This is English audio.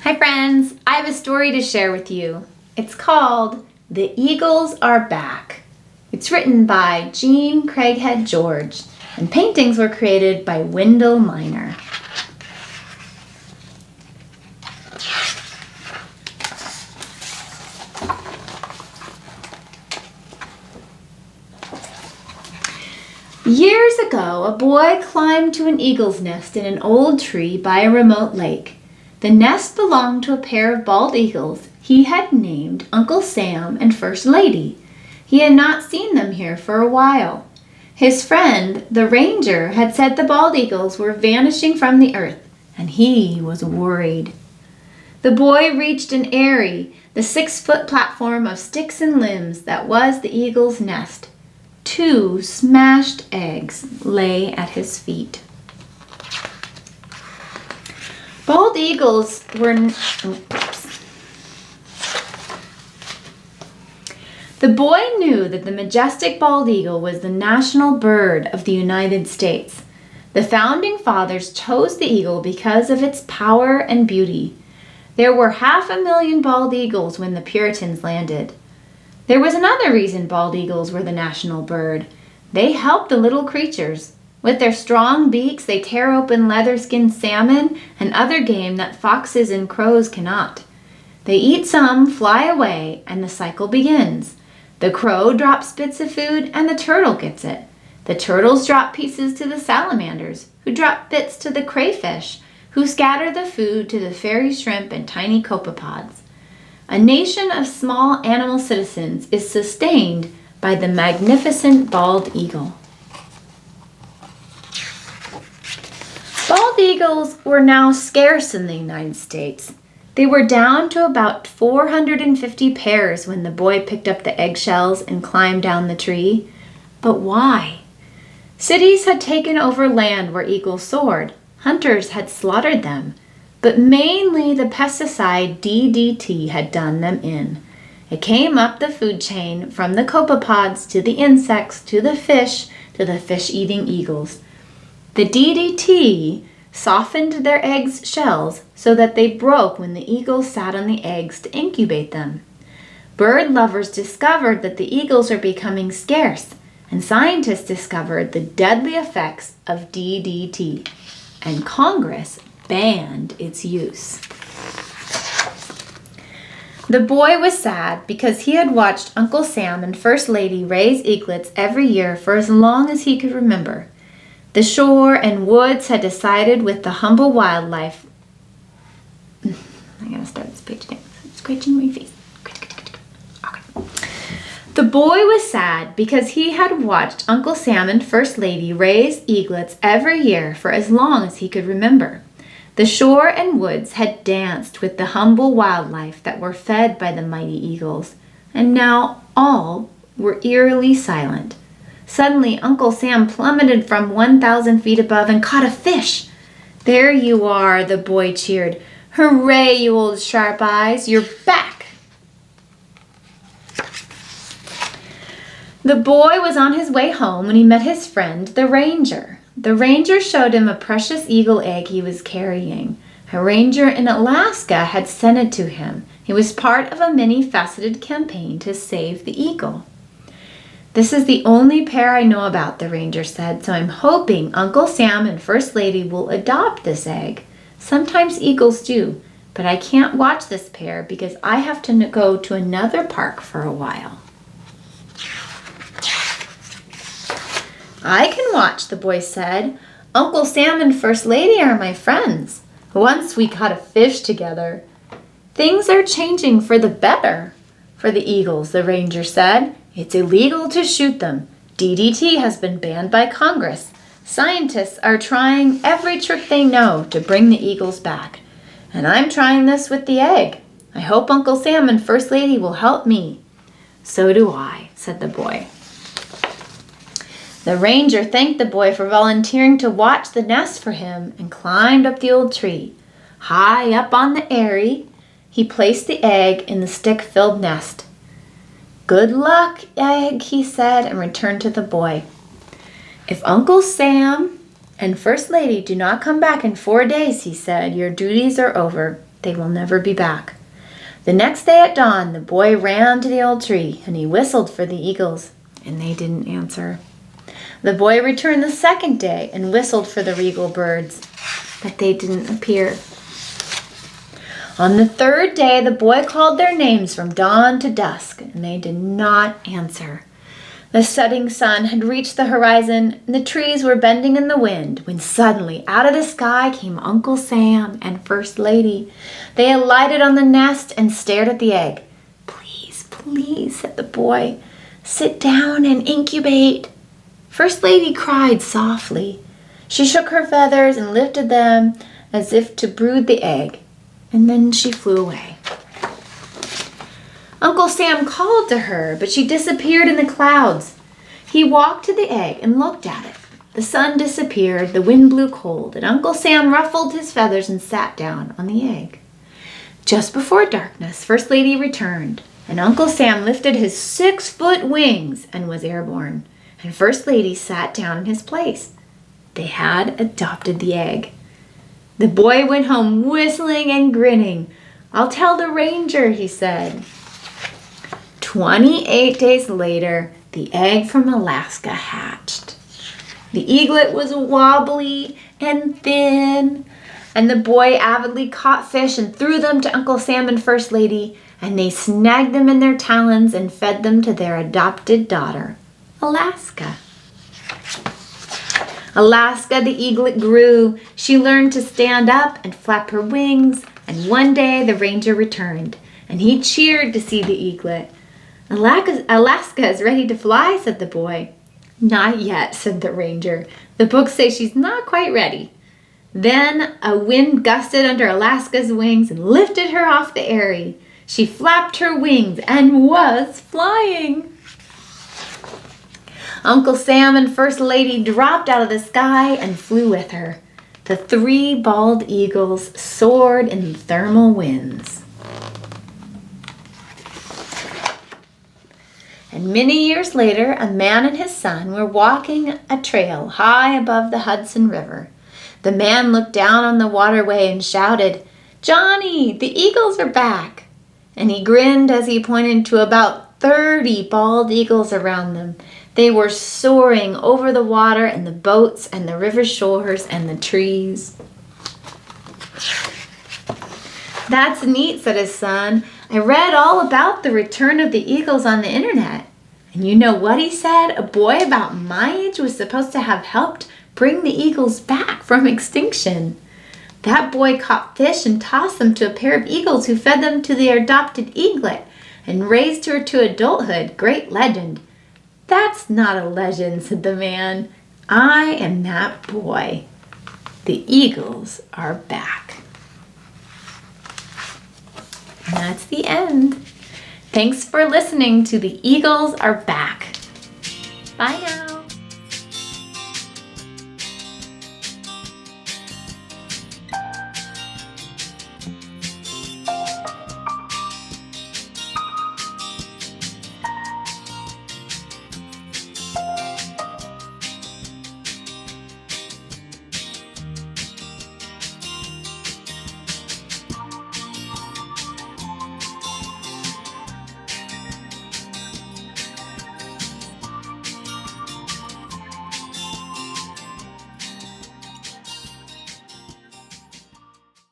Hi friends, I have a story to share with you. It's called The Eagles Are Back. It's written by Jean Craighead George, and paintings were created by Wendell Miner. Years ago, a boy climbed to an eagle's nest in an old tree by a remote lake. The nest belonged to a pair of bald eagles he had named Uncle Sam and First Lady. He had not seen them here for a while. His friend, the ranger, had said the bald eagles were vanishing from the earth, and he was worried. The boy reached an eyrie, the 6-foot platform of sticks and limbs that was the eagle's nest. 2 smashed eggs lay at his feet. Bald eagles were... The boy knew that the majestic bald eagle was the national bird of the United States. The founding fathers chose the eagle because of its power and beauty. There were 500,000 bald eagles when the Puritans landed. There was another reason bald eagles were the national bird. They helped the little creatures. With their strong beaks, they tear open leather-skinned salmon and other game that foxes and crows cannot. They eat some, fly away, and the cycle begins. The crow drops bits of food, and the turtle gets it. The turtles drop pieces to the salamanders, who drop bits to the crayfish, who scatter the food to the fairy shrimp and tiny copepods. A nation of small animal citizens is sustained by the magnificent bald eagle. Bald eagles were now scarce in the United States. They were down to about 450 pairs when the boy picked up the eggshells and climbed down the tree. But why? Cities had taken over land where eagles soared. Hunters had slaughtered them. But mainly the pesticide DDT had done them in. It came up the food chain from the copepods to the insects to the fish-eating eagles. The DDT softened their eggs' shells so that they broke when the eagles sat on the eggs to incubate them. Bird lovers discovered that the eagles are becoming scarce, and scientists discovered the deadly effects of DDT, and Congress banned its use. The boy was sad because he had watched Uncle Sam and First Lady raise eaglets every year for as long as he could remember. The shore and woods had decided with the humble wildlife. I gotta start this page again. I'm scratching my face. Okay. The boy was sad because he had watched Uncle Sam and First Lady raise eaglets every year for as long as he could remember. The shore and woods had danced with the humble wildlife that were fed by the mighty eagles, and now all were eerily silent. Suddenly, Uncle Sam plummeted from 1,000 feet above and caught a fish. "There you are," the boy cheered. "Hooray, you old sharp eyes, you're back." The boy was on his way home when he met his friend, the ranger. The ranger showed him a precious eagle egg he was carrying. A ranger in Alaska had sent it to him. It was part of a many-faceted campaign to save the eagle. "This is the only pair I know about," the ranger said, "so I'm hoping Uncle Sam and First Lady will adopt this egg. Sometimes eagles do, but I can't watch this pair because I have to go to another park for a while." "I can watch," the boy said. "Uncle Sam and First Lady are my friends. Once we caught a fish together." "Things are changing for the better for the eagles," the ranger said. "It's illegal to shoot them. DDT has been banned by Congress. Scientists are trying every trick they know to bring the eagles back. And I'm trying this with the egg. I hope Uncle Sam and First Lady will help me." "So do I," said the boy. The ranger thanked the boy for volunteering to watch the nest for him and climbed up the old tree. High up on the eyrie, he placed the egg in the stick-filled nest. "Good luck, egg," he said, and returned to the boy. "If Uncle Sam and First Lady do not come back in 4 days," he said, "your duties are over. They will never be back. The next day at dawn, the boy ran to the old tree, and he whistled for the eagles, and they didn't answer. The boy returned the second day and whistled for the regal birds, but they didn't appear. On the third day, the boy called their names from dawn to dusk, and they did not answer. The setting sun had reached the horizon, and the trees were bending in the wind, when suddenly out of the sky came Uncle Sam and First Lady. They alighted on the nest and stared at the egg. "Please, please," said the boy, "sit down and incubate." First Lady cried softly. She shook her feathers and lifted them as if to brood the egg, and then she flew away. Uncle Sam called to her, but she disappeared in the clouds. He walked to the egg and looked at it. The sun disappeared, the wind blew cold, and Uncle Sam ruffled his feathers and sat down on the egg. Just before darkness, First Lady returned, and Uncle Sam lifted his 6-foot wings and was airborne, and First Lady sat down in his place. They had adopted the egg. The boy went home whistling and grinning. "I'll tell the ranger," he said. 28 days later, the egg from Alaska hatched. The eaglet was wobbly and thin, and the boy avidly caught fish and threw them to Uncle Sam and First Lady, and they snagged them in their talons and fed them to their adopted daughter, Alaska. Alaska, the eaglet grew. She learned to stand up and flap her wings, and one day the ranger returned, and he cheered to see the eaglet. "Alaska is ready to fly," said the boy. "Not yet," said the ranger. "The books say she's not quite ready." Then a wind gusted under Alaska's wings and lifted her off the eyrie. She flapped her wings and was flying. Uncle Sam and First Lady dropped out of the sky and flew with her. The 3 bald eagles soared in the thermal winds. And many years later, a man and his son were walking a trail high above the Hudson River. The man looked down on the waterway and shouted, "Johnny, the eagles are back!" And he grinned as he pointed to about 30 bald eagles around them. They were soaring over the water and the boats and the river shores and the trees. "That's neat," said his son. "I read all about the return of the eagles on the internet. And you know what," he said, "a boy about my age was supposed to have helped bring the eagles back from extinction. That boy caught fish and tossed them to a pair of eagles who fed them to their adopted eaglet and raised her to adulthood. Great legend." "That's not a legend," said the man. "I am that boy. The eagles are back." And that's the end. Thanks for listening to The Eagles Are Back. Bye now.